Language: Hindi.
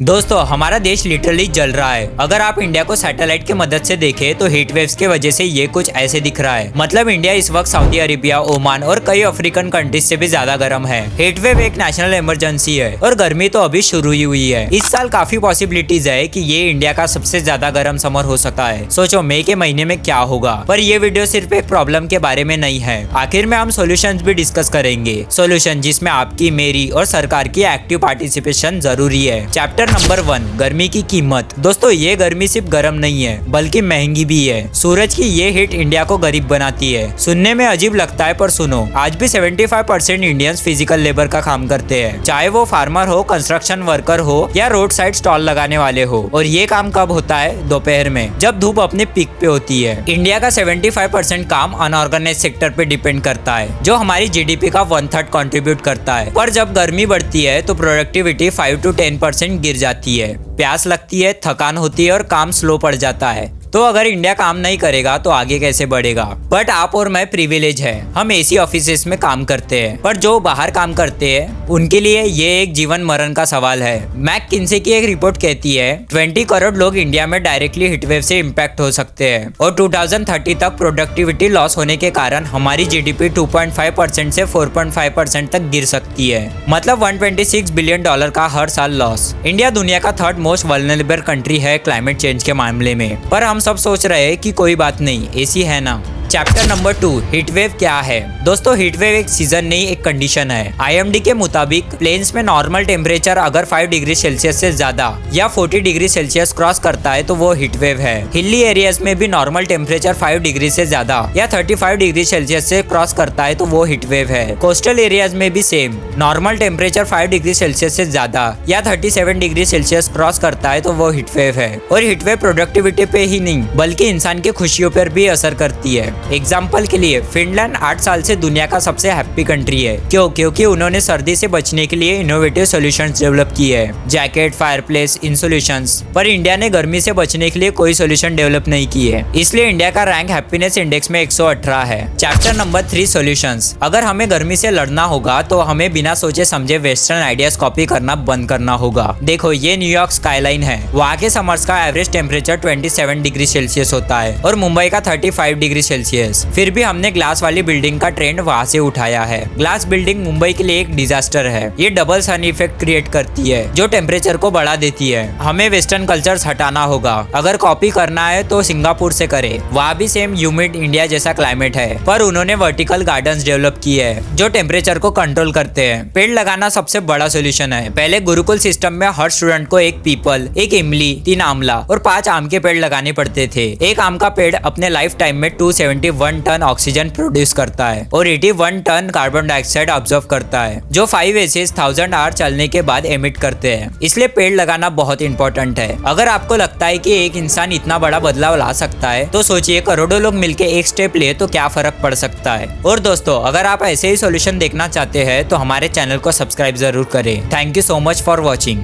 दोस्तों हमारा देश लिटरली जल रहा है। अगर आप इंडिया को सैटेलाइट की मदद से देखें तो हीट वेव्स के वजह से ये कुछ ऐसे दिख रहा है। मतलब इंडिया इस वक्त सऊदी अरेबिया, ओमान और कई अफ्रीकन कंट्रीज से भी ज्यादा गर्म है। हीट वेव एक नेशनल इमरजेंसी है और गर्मी तो अभी शुरू ही हुई है। इस साल काफी पॉसिबिलिटीज है कि ये इंडिया का सबसे ज्यादा गर्म समर हो सकता है। सोचो मई के महीने में क्या होगा। पर ये वीडियो सिर्फ एक प्रॉब्लम के बारे में नहीं है। आखिर में हम सोल्यूशन भी डिस्कस करेंगे। सोल्यूशन जिसमें आपकी, मेरी और सरकार की एक्टिव पार्टिसिपेशन जरूरी है। चैप्टर नंबर 1, गर्मी की कीमत। दोस्तों ये गर्मी सिर्फ गर्म नहीं है बल्कि महंगी भी है। सूरज की ये हीट इंडिया को गरीब बनाती है। सुनने में अजीब लगता है पर सुनो, आज भी 75% इंडियंस फिजिकल लेबर का काम करते हैं। चाहे वो फार्मर हो, कंस्ट्रक्शन वर्कर हो या रोड साइड स्टॉल लगाने वाले हो। और ये काम कब होता है? दोपहर में, जब धूप अपने पीक पे होती है। इंडिया का 75% काम अनऑर्गेनाइज सेक्टर पे डिपेंड करता है, जो हमारी जीडीपी का 1/3 कंट्रीब्यूट करता है। पर जब गर्मी बढ़ती है तो प्रोडक्टिविटी 5 to 10% गिर जाती है। प्यास लगती है, थकान होती है और काम स्लो पड़ जाता है। तो अगर इंडिया काम नहीं करेगा तो आगे कैसे बढ़ेगा? बट आप और मैं प्रिविलेज है, हम एसी ऑफिसेस में काम करते हैं। पर जो बाहर काम करते हैं उनके लिए ये एक जीवन मरण का सवाल है। मैककिंसे की एक रिपोर्ट कहती है 20 करोड़ लोग इंडिया में डायरेक्टली हीटवेव से इम्पैक्ट हो सकते हैं और 2030 तक प्रोडक्टिविटी लॉस होने के कारण हमारी जीडीपी 2.5% से 4.5% तक गिर सकती है। मतलब $126 बिलियन का हर साल लॉस। इंडिया दुनिया का 3rd मोस्ट वल्नरेबल कंट्री है क्लाइमेट चेंज के मामले में। पर हम सब सोच रहे हैं कि कोई बात नहीं, एसी है ना। चैप्टर नंबर 2, हीटवेव क्या है? दोस्तों हीटवेव एक सीजन नहीं, एक कंडीशन है। IMD के मुताबिक प्लेन्स में नॉर्मल टेम्परेचर अगर 5 डिग्री सेल्सियस से ज्यादा या 40 डिग्री सेल्सियस क्रॉस करता है तो वो हीटवेव है। हिली एरियाज में भी नॉर्मल टेम्परेचर 5 डिग्री से ज्यादा या 35 डिग्री सेल्सियस से क्रॉस करता है तो वो हीटवेव है। कोस्टल एरियाज में भी same, normal temperature 5 degree Celsius से ज्यादा या 37 डिग्री सेल्सियस क्रॉस करता है तो वो हीटवेव है। और हीटवेव प्रोडक्टिविटी पे ही नहीं बल्कि इंसान की खुशियों पर भी असर करती है। एग्जाम्पल के लिए फिनलैंड 8 साल से दुनिया का सबसे हैप्पी कंट्री है। क्यों? क्योंकि उन्होंने सर्दी से बचने के लिए इनोवेटिव सॉल्यूशंस डेवलप किए हैं, जैकेट, फायरप्लेस, इंसुलेशंस। पर इंडिया ने गर्मी से बचने के लिए कोई सॉल्यूशन डेवलप नहीं किए, इसलिए इंडिया का रैंक हैप्पीनेस इंडेक्स में 118 है। Chapter number 3, solutions. अगर हमें गर्मी से लड़ना होगा तो हमें बिना सोचे समझे वेस्टर्न आइडियाज कॉपी करना बंद करना होगा। देखो ये न्यूयॉर्क स्काईलाइन है, वहाँ के समर्स का एवरेज टेम्परेचर 27 डिग्री सेल्सियस होता है और मुंबई का 35 डिग्री सेल्सियस। फिर भी हमने ग्लास वाली बिल्डिंग का ट्रेंड वहाँ से उठाया है। ग्लास बिल्डिंग मुंबई के लिए एक डिजास्टर है। ये डबल सन इफेक्ट क्रिएट करती है जो टेम्परेचर को बढ़ा देती है। हमें वेस्टर्न कल्चर्स हटाना होगा। अगर कॉपी करना है तो सिंगापुर से करे, वहाँ भी सेम ह्यूमिड इंडिया जैसा क्लाइमेट है, पर उन्होंने वर्टिकल गार्डन्स डेवलप किए हैं जो टेम्परेचर को कंट्रोल करते हैं। पेड़ लगाना सबसे बड़ा सोल्यूशन है। पहले गुरुकुल सिस्टम में हर स्टूडेंट को एक पीपल, एक इमली, 3 आंवला और 5 आम के पेड़ लगाने पड़ते थे। एक आम का पेड़ अपने लाइफ टाइम में 271 टन ऑक्सीजन प्रोड्यूस करता है और 81 टन कार्बन डाइऑक्साइड ऑब्जर्व करता है, जो 5 एसिड्स 1000 आवर चलने के बाद एमिट करते हैं। इसलिए पेड़ लगाना बहुत इंपॉर्टेंट है। अगर आपको लगता है कि एक इंसान इतना बड़ा बदलाव ला सकता है तो सोचिए करोड़ों लोग मिलकर एक स्टेप ले तो क्या फर्क पड़ सकता है। और दोस्तों अगर आप ऐसे ही सॉल्यूशन देखना चाहते हैं तो हमारे चैनल को सब्सक्राइब जरूर करें। Thank you so much for watching.